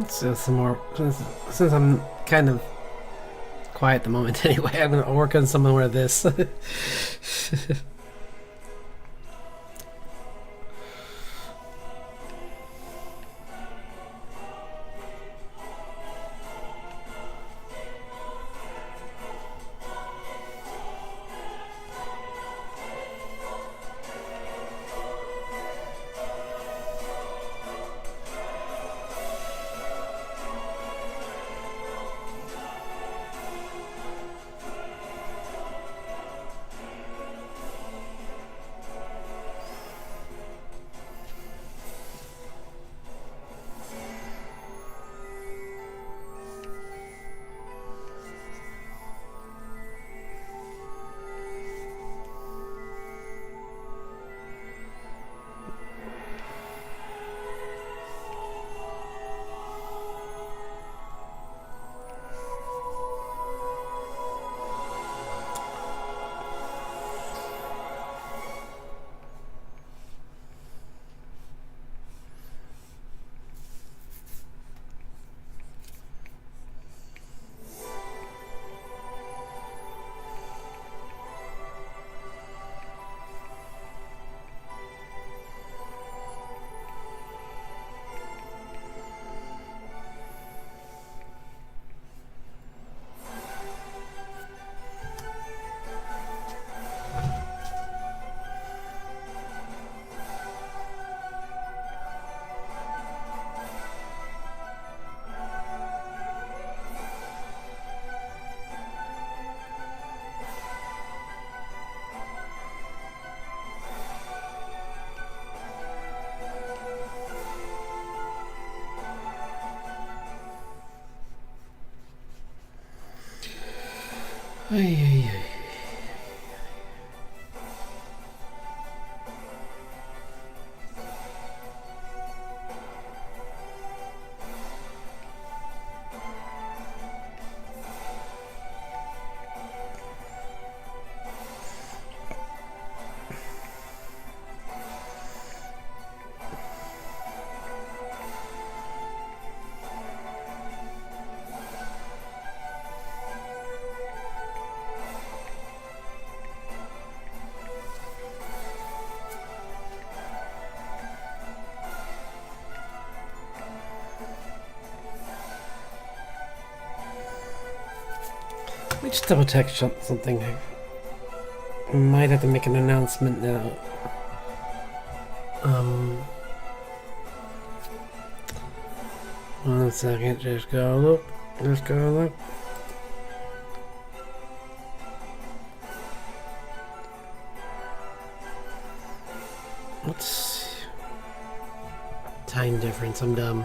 So some more, since I'm kind of quiet at the moment anyway, I'm gonna work on some more of this. Ay, ay, ay. Let me just double check something. I might have to make an announcement now. One second, just go look. Just go look. What's time difference? I'm dumb.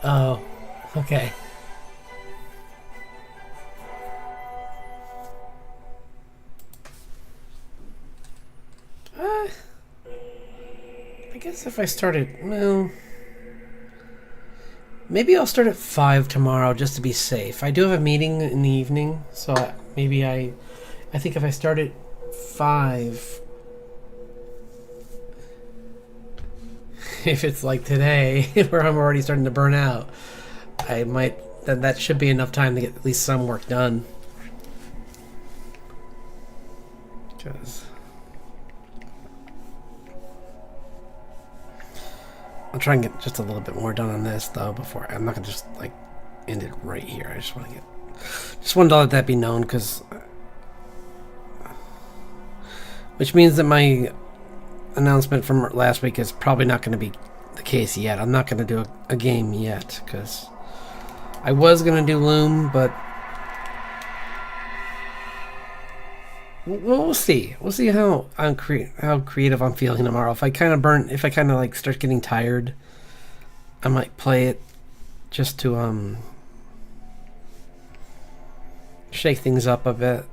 Oh, okay. I guess if I started, well, maybe I'll start at 5 tomorrow just to be safe. I do have a meeting in the evening, so maybe I think if I start at 5, if it's like today, where I'm already starting to burn out, I might, that should be enough time to get at least some work done. Because I'll try and get just a little bit more done on this, though, before, I'm not going to just, like, end it right here. I just want to just wanted to let that be known, because, which means that my announcement from last week is probably not going to be the case yet. I'm not going to do a game yet, because I was going to do Loom, but we'll see. We'll see how how creative I'm feeling tomorrow. If I kind of like start getting tired, I might play it just to shake things up a bit.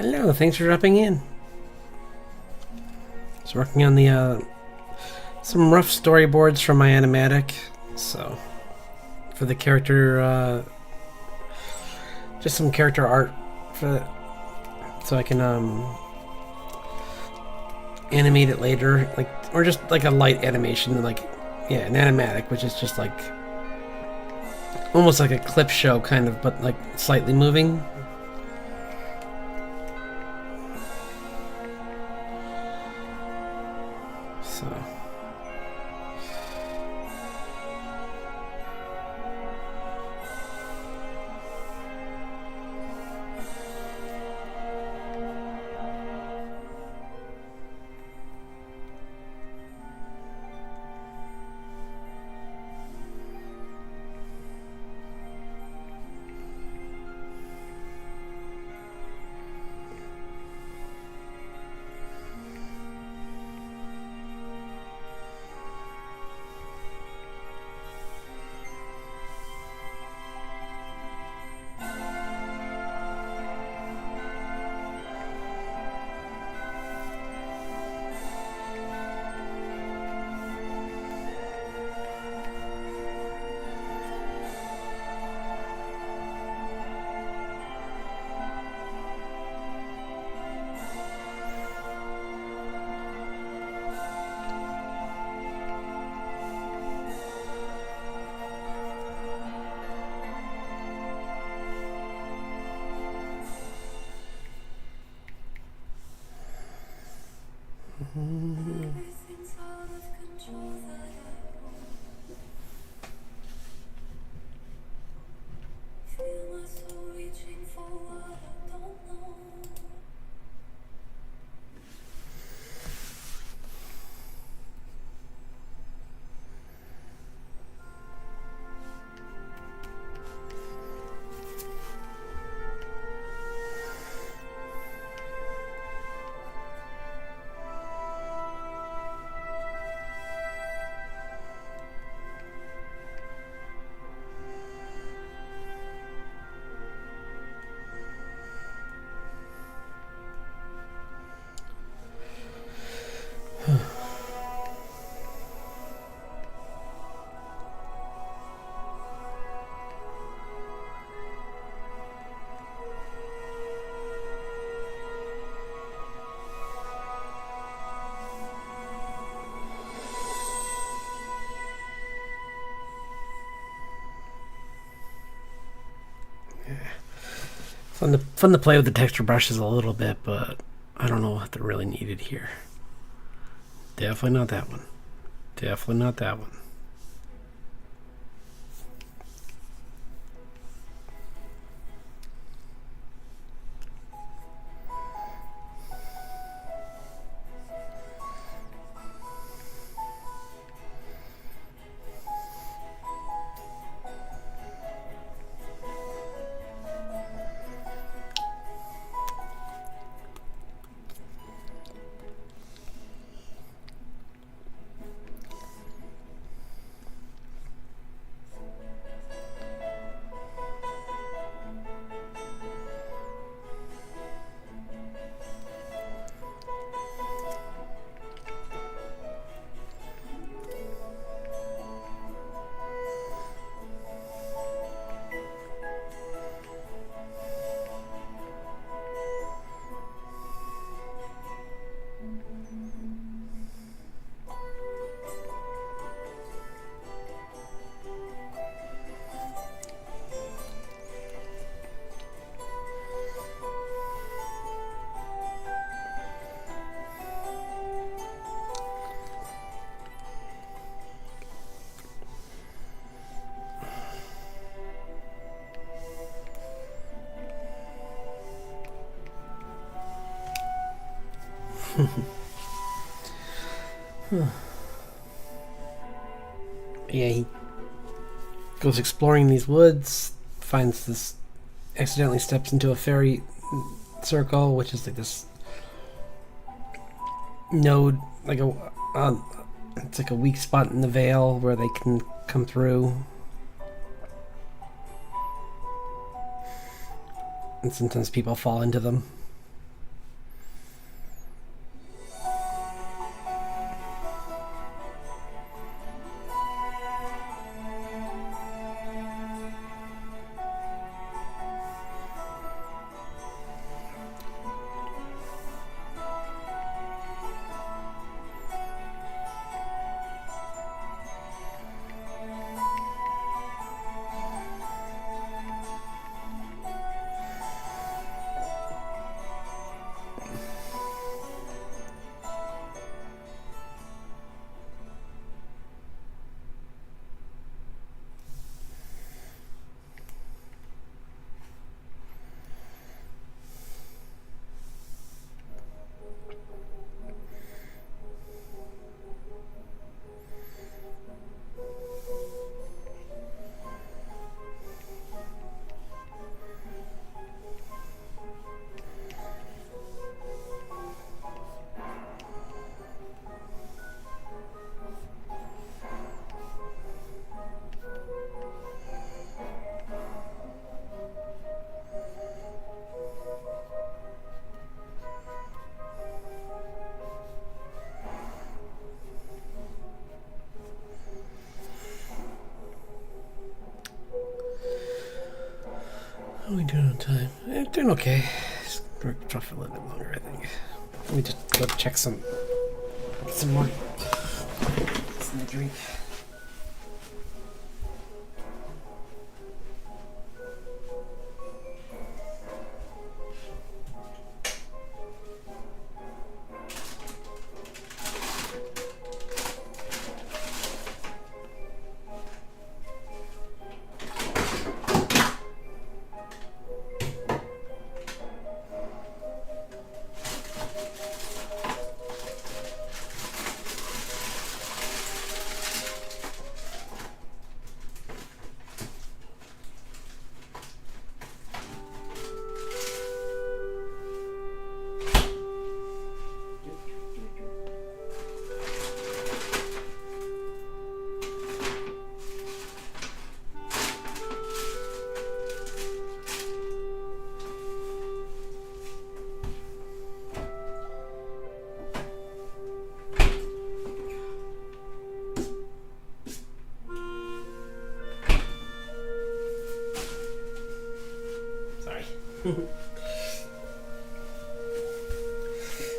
Hello, thanks for dropping in. I was working on the some rough storyboards from my animatic, so for the character, just some character art for, so I can animate it later, like, or just like a light animation, like, yeah, an animatic, which is just like almost like a clip show kind of, but like slightly moving. So fun to play with the texture brushes a little bit, but I don't know if they're really needed here. Definitely not that one. Definitely not that one. Yeah, he goes exploring these woods, finds this, accidentally steps into a fairy circle, which is like this node, like it's like a weak spot in the veil where they can come through. And sometimes people fall into them. are we doing on time? Doing okay. Just gonna try for a little bit longer, I think. Let me just go check some more. Some to drink.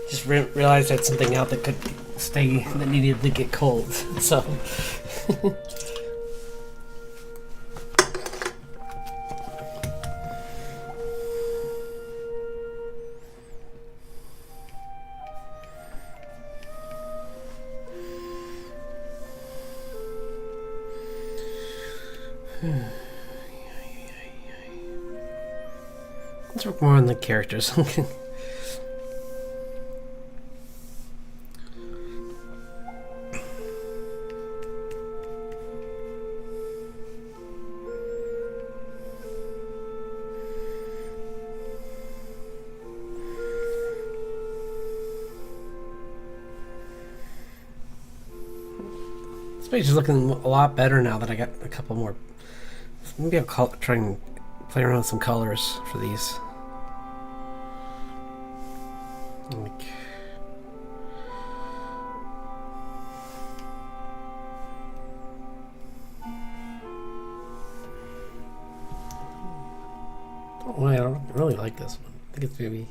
Just realized I had something out that could stay, that needed to get cold. So. Let's work more on the characters. This page is looking a lot better now that I got a couple more. Maybe I'll try and play around with some colors for these. Like, oh, I don't really like this one. I think it's maybe.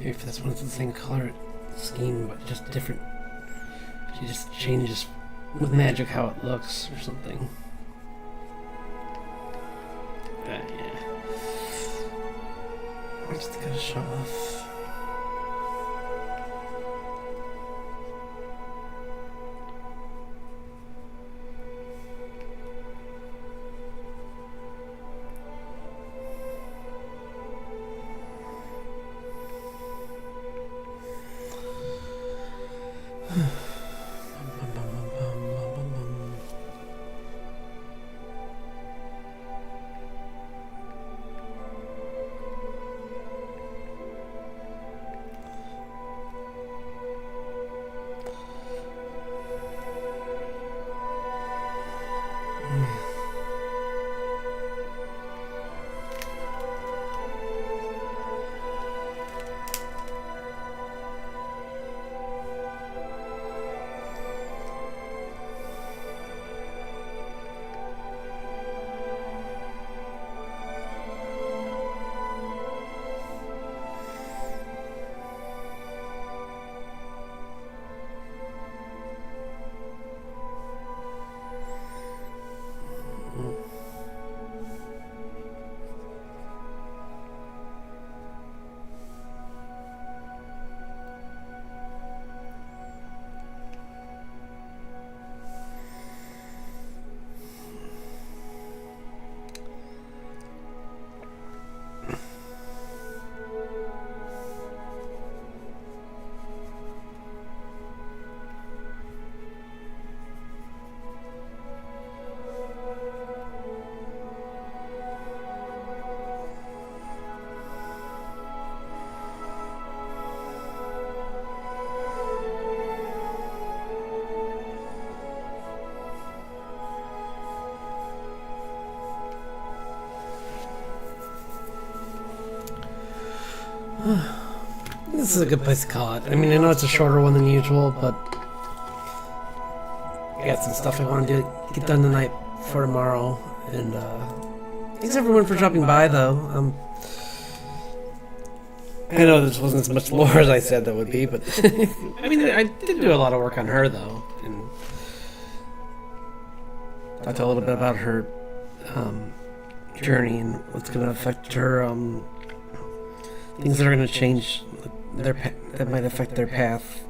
Maybe if this one's the same color scheme, but just different. She just changes with magic how it looks or something. Yeah. I just gotta show off. This is a good place to call it. I mean, I know it's a shorter one than usual, but I got some stuff I want to get done tonight for tomorrow. And thanks everyone for dropping by, though. I know this wasn't as much lore as I said that would be, but I mean, I did do a lot of work on her, though, and talked a little bit about her journey and what's going to affect her. Things that are going to change that might affect their path.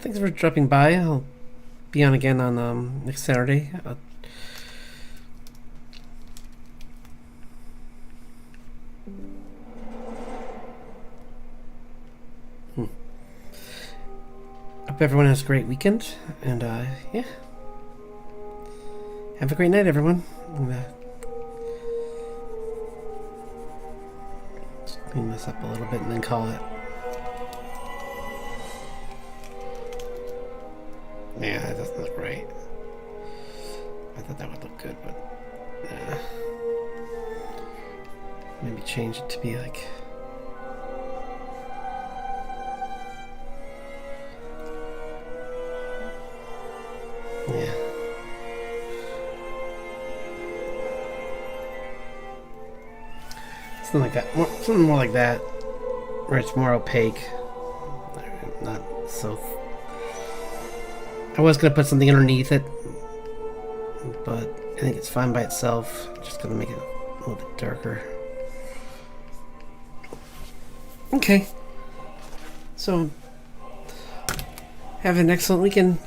Thanks for dropping by. I'll be on again on next Saturday. Hope everyone has a great weekend, and yeah, have a great night, everyone. Just clean this up a little bit and then call it. Yeah, that doesn't look right. I thought that would look good, but maybe change it to be like. Yeah. Something like that. Something more like that, where it's more opaque. Not so. I was gonna put something underneath it, but I think it's fine by itself. Just gonna make it a little bit darker. Okay. So, have an excellent weekend.